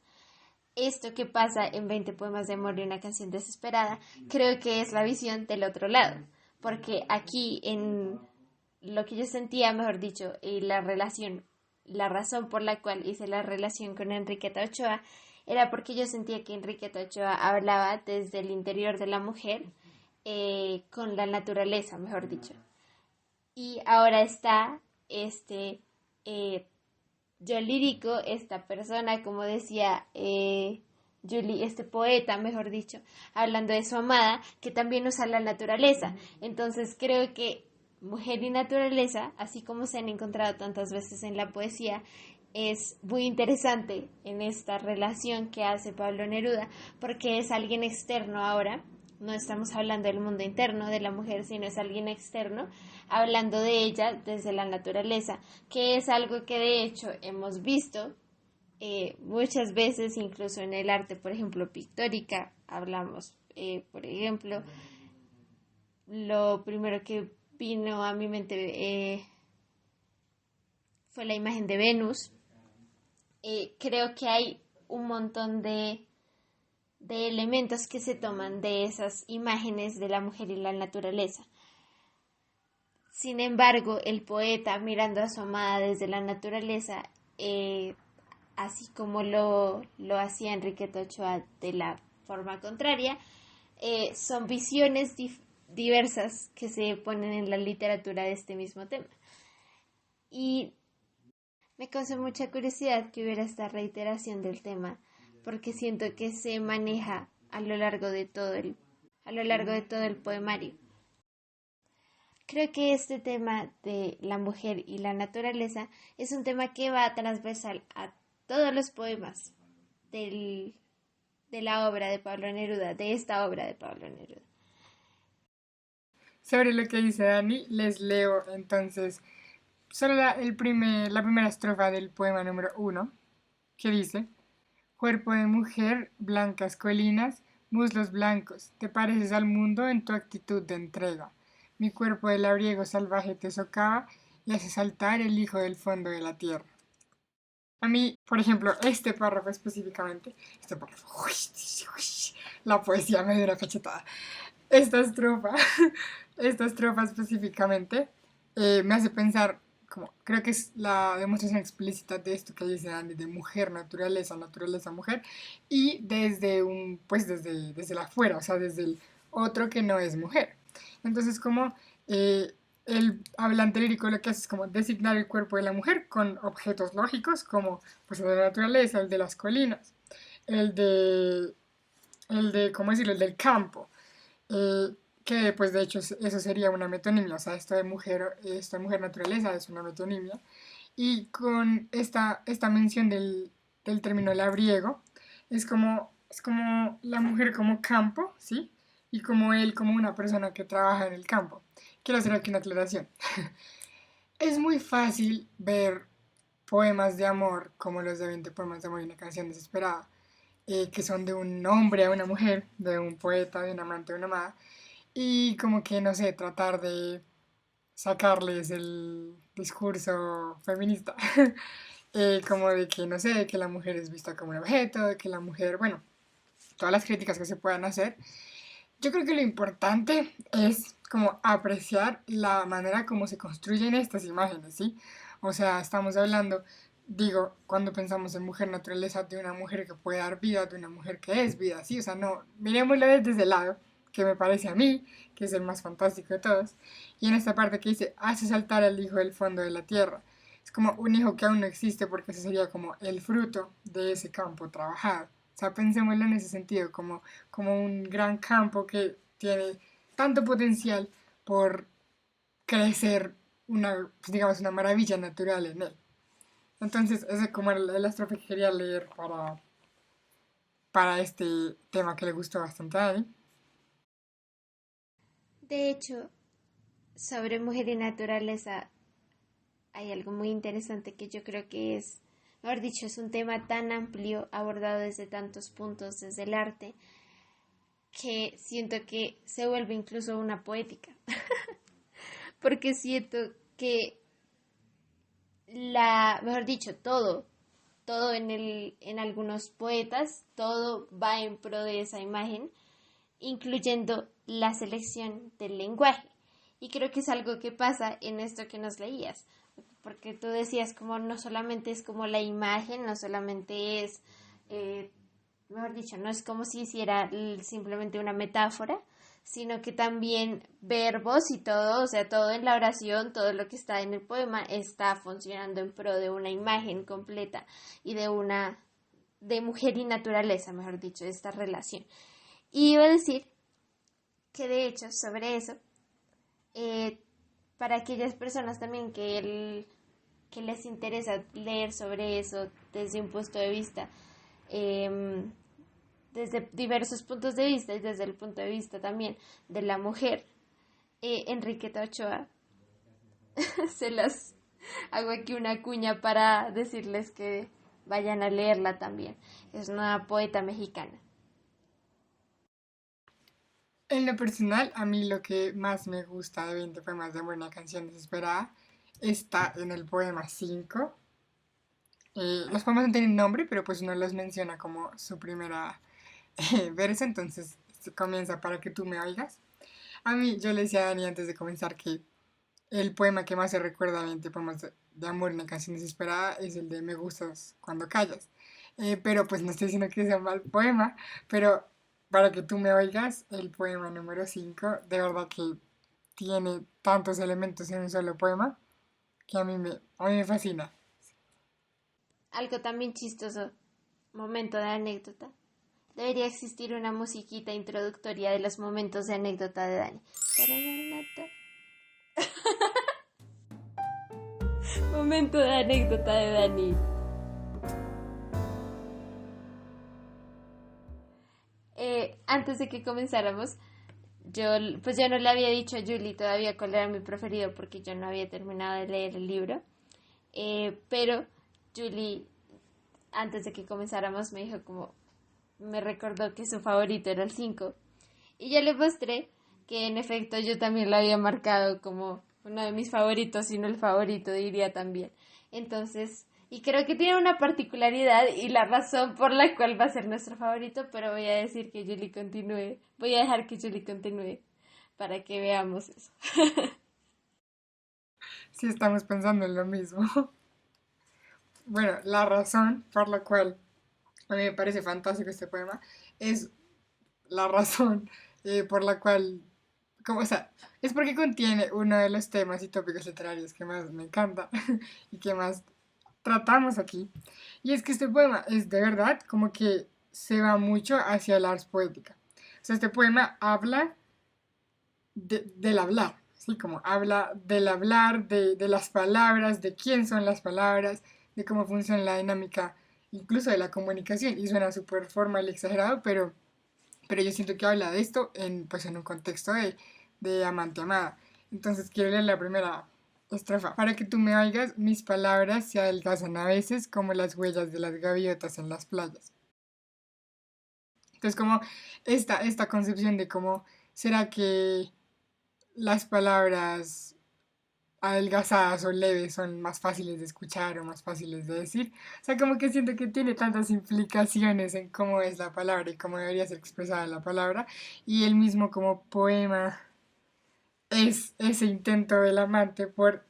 Esto que pasa en 20 poemas de amor y una canción desesperada, creo que es la visión del otro lado, porque aquí en lo que yo sentía, mejor dicho, y la relación, la razón por la cual hice la relación con Enriqueta Ochoa, era porque yo sentía que Enriqueta Ochoa hablaba desde el interior de la mujer, con la naturaleza, mejor dicho. Y ahora está este eh, yo lírico, esta persona, como decía Julie, este poeta, mejor dicho, hablando de su amada, que también usa la naturaleza. Entonces creo que mujer y naturaleza, así como se han encontrado tantas veces en la poesía, es muy interesante en esta relación que hace Pablo Neruda, porque es alguien externo ahora. No estamos hablando del mundo interno de la mujer, sino es alguien externo, hablando de ella desde la naturaleza, que es algo que de hecho hemos visto muchas veces, incluso en el arte, por ejemplo, pictórica. Hablamos, por ejemplo, lo primero que vino a mi mente fue la imagen de Venus. Creo que hay un montón de elementos que se toman de esas imágenes de la mujer y la naturaleza. Sin embargo, el poeta, mirando a su amada desde la naturaleza, así como lo hacía Enriqueta Ochoa de la forma contraria, son visiones diversas que se ponen en la literatura de este mismo tema. Y me causó mucha curiosidad que hubiera esta reiteración del tema, porque siento que se maneja a lo largo de todo el poemario. Creo que este tema de la mujer y la naturaleza es un tema que va transversal a todos los poemas de la obra de Pablo Neruda, de esta obra de Pablo Neruda. Sobre lo que dice Dani, les leo entonces solo la primera estrofa del poema número 1, que dice: cuerpo de mujer, blancas colinas, muslos blancos, te pareces al mundo en tu actitud de entrega. Mi cuerpo de labriego salvaje te socava y hace saltar el hijo del fondo de la tierra. A mí, por ejemplo, este párrafo específicamente, este párrafo, la poesía me dio una cachetada. Esta estrofa, esta estrofa específicamente, me hace pensar, como, creo que es la demostración explícita de esto que dice Andy, de mujer, naturaleza, naturaleza, mujer, y pues desde la afuera, o sea, desde el otro que no es mujer. Entonces, como el hablante lírico lo que hace es como designar el cuerpo de la mujer con objetos lógicos, como pues el de la naturaleza, el de las colinas, el de, ¿cómo decirlo?, el del campo, que pues de hecho eso sería una metonimia, o sea, esto de mujer naturaleza es una metonimia, y con esta mención del término labriego, es como la mujer como campo, ¿sí? Y como él como una persona que trabaja en el campo. Quiero hacer aquí una aclaración. Es muy fácil ver poemas de amor, como los de 20 poemas de amor y una canción desesperada, que son de un hombre a una mujer, de un poeta, de un amante a una amada, y como que, no sé, tratar de sacarles el discurso feminista, como de que, no sé, de que la mujer es vista como un objeto, de que la mujer, bueno, todas las críticas que se puedan hacer. Yo creo que lo importante es como apreciar la manera como se construyen estas imágenes, ¿sí? O sea, estamos hablando digo, cuando pensamos en mujer naturaleza, de una mujer que puede dar vida, de una mujer que es vida, ¿sí? O sea, no, miremoslo desde ese lado, que me parece a mí, que es el más fantástico de todos. Y en esta parte que dice, hace saltar al hijo del fondo de la tierra. Es como un hijo que aún no existe porque ese sería como el fruto de ese campo trabajado. O sea, pensémoslo en ese sentido, como un gran campo que tiene tanto potencial por crecer una, pues digamos, una maravilla natural en él. Entonces, ese es como el estrofe que quería leer para este tema que le gustó bastante a Dani. De hecho, sobre mujer y naturaleza hay algo muy interesante que yo creo que es, mejor dicho, es un tema tan amplio, abordado desde tantos puntos, desde el arte, que siento que se vuelve incluso una poética, porque siento que mejor dicho, todo en algunos poetas, todo va en pro de esa imagen, incluyendo la selección del lenguaje. Y creo que es algo que pasa en esto que nos leías, porque tú decías como no solamente es como la imagen, no solamente es, eh, mejor dicho, no es como si hiciera simplemente una metáfora, sino que también verbos y todo, o sea, todo en la oración, todo lo que está en el poema está funcionando en pro de una imagen completa y de mujer y naturaleza, mejor dicho, de esta relación. Y iba a decir que de hecho sobre eso, eh, para aquellas personas también que les interesa leer sobre eso desde un punto de vista, eh, desde diversos puntos de vista y desde el punto de vista también de la mujer, Enriqueta Ochoa, se las hago aquí una cuña para decirles que vayan a leerla también. Es una poeta mexicana. En lo personal, a mí lo que más me gusta de 20 poemas de amor, una canción desesperada, está en el poema 5. Los poemas no tienen nombre, pero pues uno los menciona como su primera verso, entonces comienza para que tú me oigas. A mí, yo le decía a Dani antes de comenzar que el poema que más se recuerda a 20 poemas de amor, una canción desesperada, es el de Me gustas cuando callas. Pero pues no estoy diciendo que sea un mal poema, pero para que tú me oigas, el poema número 5 de verdad que tiene tantos elementos en un solo poema que a mí me fascina. Algo también chistoso, momento de anécdota. Debería existir una musiquita introductoria de los momentos de anécdota de Dani. Momento de anécdota de Dani. Antes de que comenzáramos, yo no le había dicho a Julie todavía cuál era mi preferido porque yo no había terminado de leer el libro. Pero Julie, antes de que comenzáramos, me dijo como, me recordó que su favorito era el 5. Y yo le mostré que en efecto yo también lo había marcado como uno de mis favoritos, si no el favorito, diría también. Entonces, y creo que tiene una particularidad y la razón por la cual va a ser nuestro favorito, pero voy a decir que Julie continúe, voy a dejar que Julie continúe para que veamos eso. Si estamos pensando en lo mismo. Bueno, la razón por la cual a mí me parece fantástico este poema es la razón por la cual, como, o sea, es porque contiene uno de los temas y tópicos literarios que más me encanta y que más tratamos aquí. Y es que este poema es de verdad como que se va mucho hacia el ars poética. O sea, este poema habla del hablar, ¿sí? Como habla del hablar, de las palabras, de quién son las palabras, de cómo funciona la dinámica, incluso de la comunicación. Y suena súper formal y exagerado, pero yo siento que habla de esto pues en un contexto de amante amada. Entonces quiero leer la primera estrofa. Para que tú me oigas, mis palabras se adelgazan a veces como las huellas de las gaviotas en las playas. Entonces como esta concepción de cómo será que las palabras adelgazadas o leves son más fáciles de escuchar o más fáciles de decir. O sea, como que siento que tiene tantas implicaciones en cómo es la palabra y cómo debería ser expresada la palabra. Y el mismo como poema es ese intento del amante por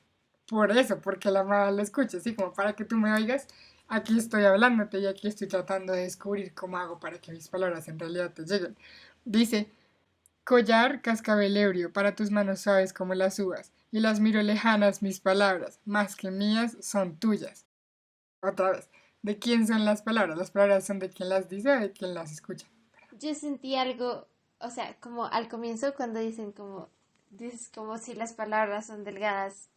por eso, porque la amada lo escucha, así como para que tú me oigas, aquí estoy hablándote y aquí estoy tratando de descubrir cómo hago para que mis palabras en realidad te lleguen. Dice, collar, cascabel ebrio, para tus manos suaves como las uvas, y las miro lejanas mis palabras, más que mías, son tuyas. Otra vez, ¿de quién son las palabras? Las palabras son de quien las dice o de quien las escucha. Yo sentí algo, o sea, como al comienzo cuando dices como si las palabras son delgadas,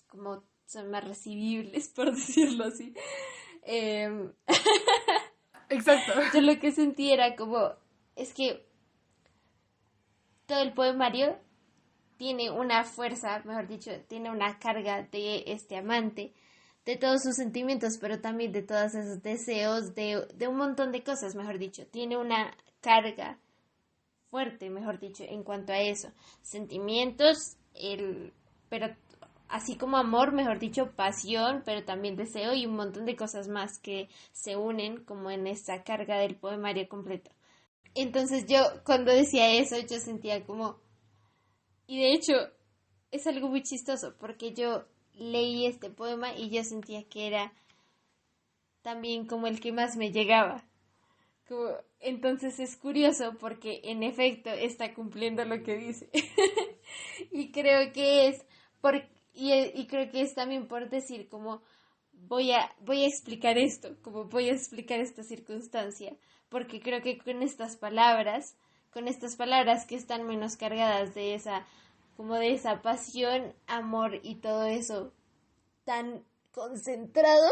como son más recibibles, por decirlo así. Em, Exacto. yo lo que sentí era como, es que todo el poemario tiene una fuerza, mejor dicho, tiene una carga de este amante, de todos sus sentimientos, pero también de todos esos deseos, de un montón de cosas, mejor dicho. Tiene una carga fuerte, mejor dicho, en cuanto a eso. Sentimientos, pero así como amor, mejor dicho, pasión, pero también deseo y un montón de cosas más que se unen como en esta carga del poemario completo. Entonces yo, cuando decía eso, yo sentía como, y de hecho, es algo muy chistoso porque yo leí este poema y yo sentía que era también como el que más me llegaba. Entonces es curioso porque en efecto está cumpliendo lo que dice. y creo que es por, y creo que es también por decir como voy a explicar esto, como voy a explicar esta circunstancia, porque creo que con estas palabras que están menos cargadas de esa como de esa pasión, amor y todo eso tan concentrados,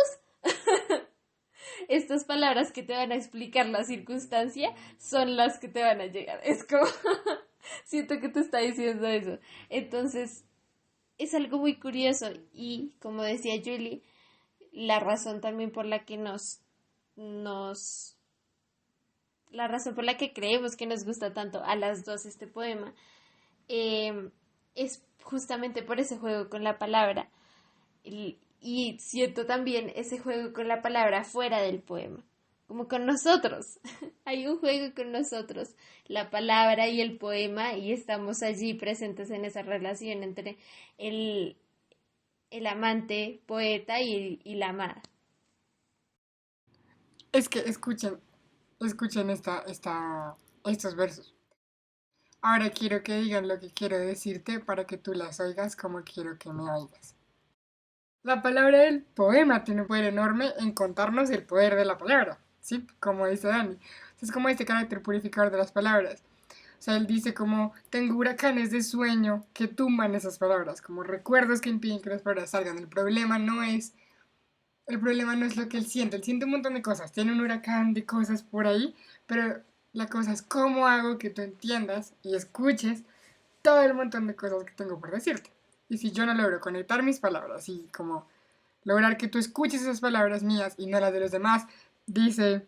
estas palabras que te van a explicar la circunstancia son las que te van a llegar. Es como, siento que te está diciendo eso. Entonces, es algo muy curioso y, como decía Julie, la razón también por la que nos, la razón por la que creemos que nos gusta tanto a las dos este poema, es justamente por ese juego con la palabra. Y siento también ese juego con la palabra fuera del poema, como con nosotros. Hay un juego con nosotros, la palabra y el poema, y estamos allí presentes en esa relación entre el, el amante, poeta y la amada. Es que escuchen estos versos. Ahora quiero que digan lo que quiero decirte para que tú las oigas como quiero que me oigas. La palabra del poema tiene un poder enorme en contarnos el poder de la palabra, ¿sí? Como dice Dani. Es como este carácter purificador de las palabras. O sea, él dice como, tengo huracanes de sueño que tumban esas palabras, como recuerdos que impiden que las palabras salgan. El problema no es lo que él siente un montón de cosas, tiene un huracán de cosas por ahí, pero la cosa es cómo hago que tú entiendas y escuches todo el montón de cosas que tengo por decirte. Y si yo no logro conectar mis palabras y como lograr que tú escuches esas palabras mías y no las de los demás, dice,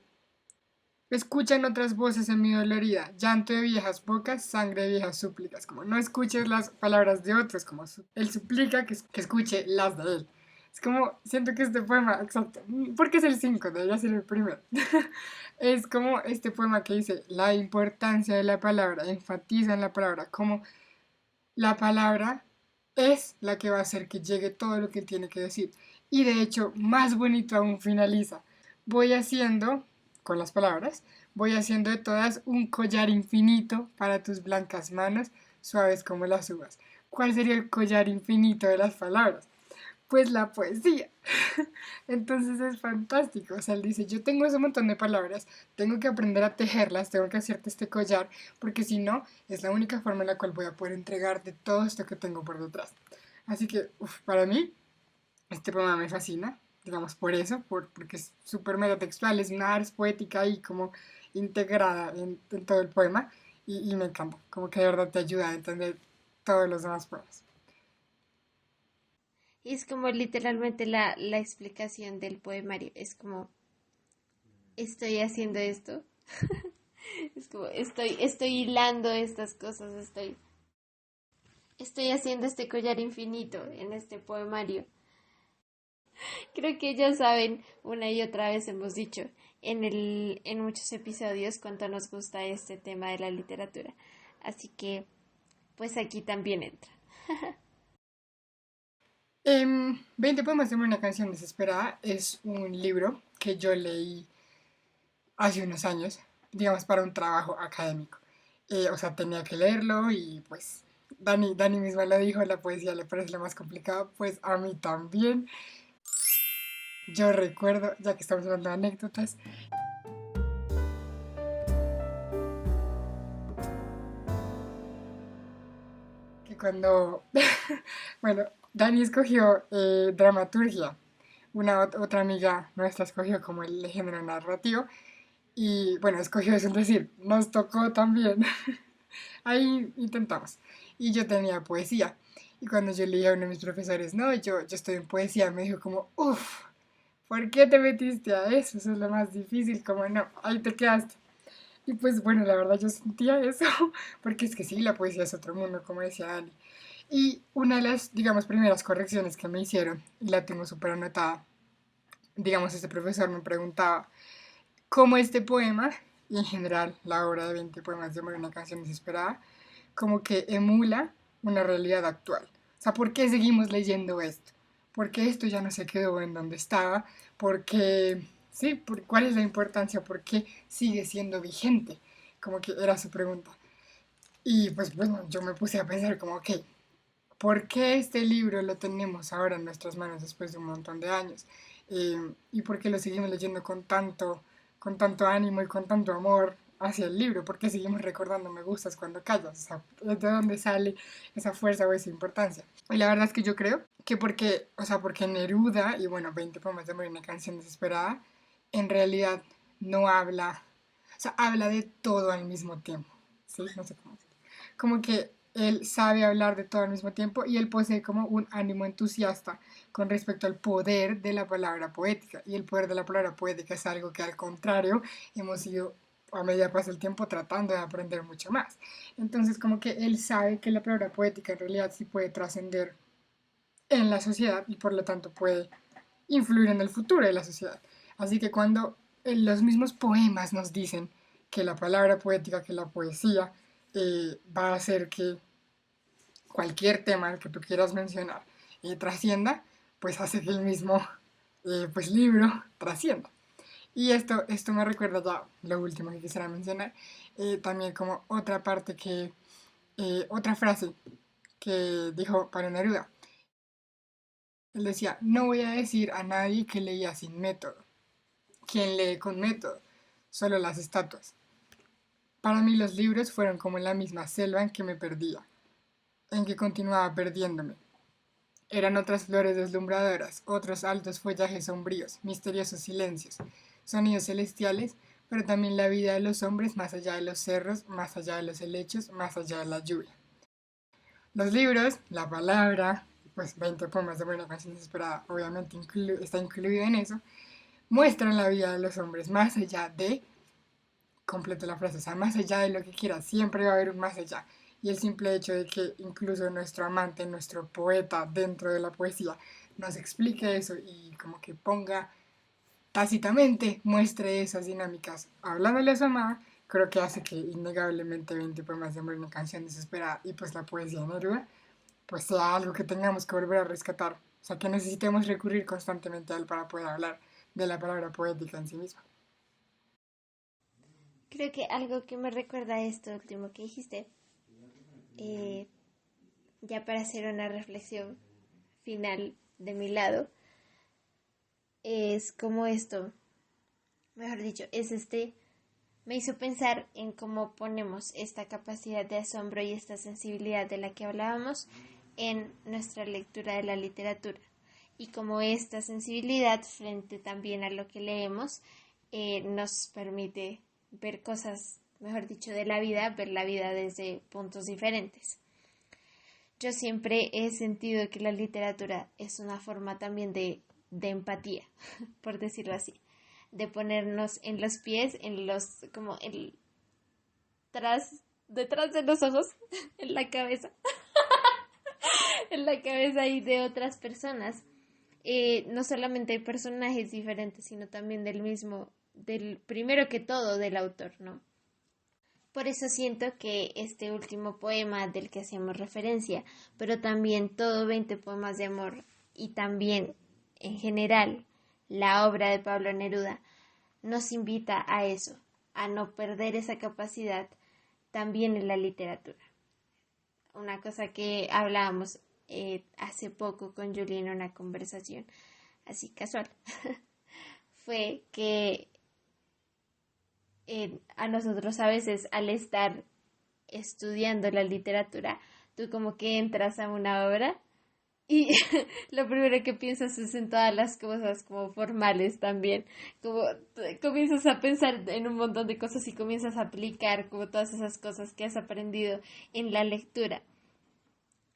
escuchan otras voces en mi dolorida, llanto de viejas bocas, sangre de viejas súplicas, como no escuches las palabras de otros, como él suplica que escuche las de él. Es como, siento que este poema, exacto, porque es el 5, debería ser el primero. Es como este poema que dice, la importancia de la palabra, enfatiza en la palabra, como la palabra es la que va a hacer que llegue todo lo que tiene que decir. Y de hecho, más bonito aún finaliza. Voy haciendo, con las palabras, voy haciendo de todas un collar infinito para tus blancas manos, suaves como las uvas. ¿Cuál sería el collar infinito de las palabras? Pues la poesía. Entonces es fantástico. O sea, él dice, yo tengo ese montón de palabras, tengo que aprender a tejerlas, tengo que hacerte este collar, porque si no, es la única forma en la cual voy a poder entregarte todo esto que tengo por detrás. Así que, para mí, este poema me fascina, digamos, por eso, porque es súper metatextual, es una ars poética y como integrada en todo el poema, y me encanta, como que de verdad te ayuda a entender todos los demás poemas. Y es como literalmente la explicación del poemario. Es como, estoy haciendo esto. Es como, estoy hilando estas cosas, estoy haciendo este collar infinito en este poemario. Creo que ya saben, una y otra vez hemos dicho en muchos episodios cuánto nos gusta este tema de la literatura. Así que, pues aquí también entra. 20 poemas de una canción desesperada es un libro que yo leí hace unos años, digamos, para un trabajo académico. O sea, tenía que leerlo y pues Dani misma lo dijo, la poesía le parece lo más complicado, pues a mí también. Yo recuerdo, ya que estamos hablando de anécdotas, que cuando, bueno, Dani escogió dramaturgia, otra amiga nuestra escogió como el género narrativo, y bueno, escogió eso, es decir, nos tocó también. Ahí intentamos. Y yo tenía poesía. Y cuando yo leía a uno de mis profesores, no, yo estoy en poesía, me dijo como, uff, ¿por qué te metiste a eso? Eso es lo más difícil, como no, ahí te quedaste. Y pues bueno, la verdad yo sentía eso, porque es que sí, la poesía es otro mundo, como decía Dani. Y una de las, digamos, primeras correcciones que me hicieron, y la tengo súper anotada, digamos, este profesor me preguntaba, ¿cómo este poema, y en general la obra de 20 poemas de una canción desesperada, como que emula una realidad actual? O sea, ¿por qué seguimos leyendo esto? ¿Por qué esto ya no se quedó en donde estaba? ¿Por qué, sí, cuál es la importancia? ¿Por qué sigue siendo vigente? Como que era su pregunta. Y pues bueno, yo me puse a pensar como, ok, ¿por qué este libro lo tenemos ahora en nuestras manos después de un montón de años? ¿Y por qué lo seguimos leyendo con tanto ánimo y con tanto amor hacia el libro? ¿Por qué seguimos recordando me gustas cuando callas? O sea, ¿de dónde sale esa fuerza o esa importancia? Y la verdad es que yo creo que porque, o sea, porque Neruda, y bueno, 20 poemas de amor y una canción desesperada, en realidad no habla, o sea, habla de todo al mismo tiempo, ¿sí? No sé cómo decirlo. Como que él sabe hablar de todo al mismo tiempo y él posee como un ánimo entusiasta con respecto al poder de la palabra poética. Y el poder de la palabra poética es algo que al contrario hemos ido a medida pasa el tiempo tratando de aprender mucho más. Entonces como que él sabe que la palabra poética en realidad sí puede trascender en la sociedad y por lo tanto puede influir en el futuro de la sociedad. Así que cuando los mismos poemas nos dicen que la palabra poética, que la poesía va a hacer que cualquier tema que tú quieras mencionar trascienda, pues hace que el mismo pues, libro trascienda. Y esto me recuerda ya lo último que quisiera mencionar, también como otra parte otra frase que dijo Pablo Neruda. Él decía, no voy a decir a nadie que leía sin método. Quien lee con método, solo las estatuas. Para mí los libros fueron como la misma selva en que me perdía, en que continuaba perdiéndome. Eran otras flores deslumbradoras, otros altos follajes sombríos, misteriosos silencios, sonidos celestiales, pero también la vida de los hombres más allá de los cerros, más allá de los helechos, más allá de la lluvia. Los libros, la palabra, pues 20 poemas de buena canción desesperada, obviamente está incluido en eso, muestran la vida de los hombres más allá de, completo la frase, o sea, más allá de lo que quieras, siempre va a haber un más allá. Y el simple hecho de que incluso nuestro amante, nuestro poeta dentro de la poesía nos explique eso y como que ponga tácitamente, muestre esas dinámicas hablándole a su amada, creo que hace que innegablemente 20 poemas de amor, una canción desesperada y pues la poesía Neruda, pues sea algo que tengamos que volver a rescatar. O sea, que necesitemos recurrir constantemente a él para poder hablar de la palabra poética en sí misma. Creo que algo que me recuerda a esto último que dijiste, eh, ya para hacer una reflexión final de mi lado, es como esto, mejor dicho, me hizo pensar en cómo ponemos esta capacidad de asombro y esta sensibilidad de la que hablábamos en nuestra lectura de la literatura y cómo esta sensibilidad frente también a lo que leemos nos permite ver cosas, mejor dicho, de la vida, ver la vida desde puntos diferentes. Yo siempre he sentido que la literatura es una forma también de empatía, por decirlo así, de ponernos en los pies, como detrás de los ojos, en la cabeza, en la cabeza y de otras personas. No solamente hay personajes diferentes, sino también del primero que todo, del autor, ¿no? Por eso siento que este último poema del que hacíamos referencia, pero también todo 20 poemas de amor y también en general la obra de Pablo Neruda nos invita a eso, a no perder esa capacidad también en la literatura. Una cosa que hablábamos hace poco con Julie en una conversación así casual fue que a nosotros a veces al estar estudiando la literatura, tú como que entras a una obra y lo primero que piensas es en todas las cosas como formales también, como comienzas a pensar en un montón de cosas y comienzas a aplicar como todas esas cosas que has aprendido en la lectura.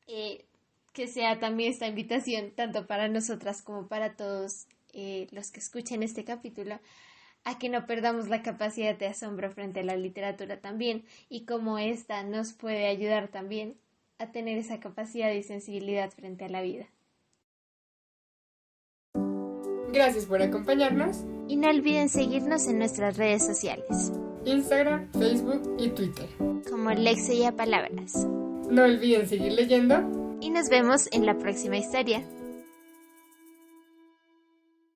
Que sea también esta invitación, tanto para nosotras como para todos los que escuchen este capítulo, a que no perdamos la capacidad de asombro frente a la literatura también, y cómo esta nos puede ayudar también a tener esa capacidad y sensibilidad frente a la vida. Gracias por acompañarnos. Y no olviden seguirnos en nuestras redes sociales, Instagram, Facebook y Twitter, como Lexia Palabras. No olviden seguir leyendo Y nos vemos en la próxima historia.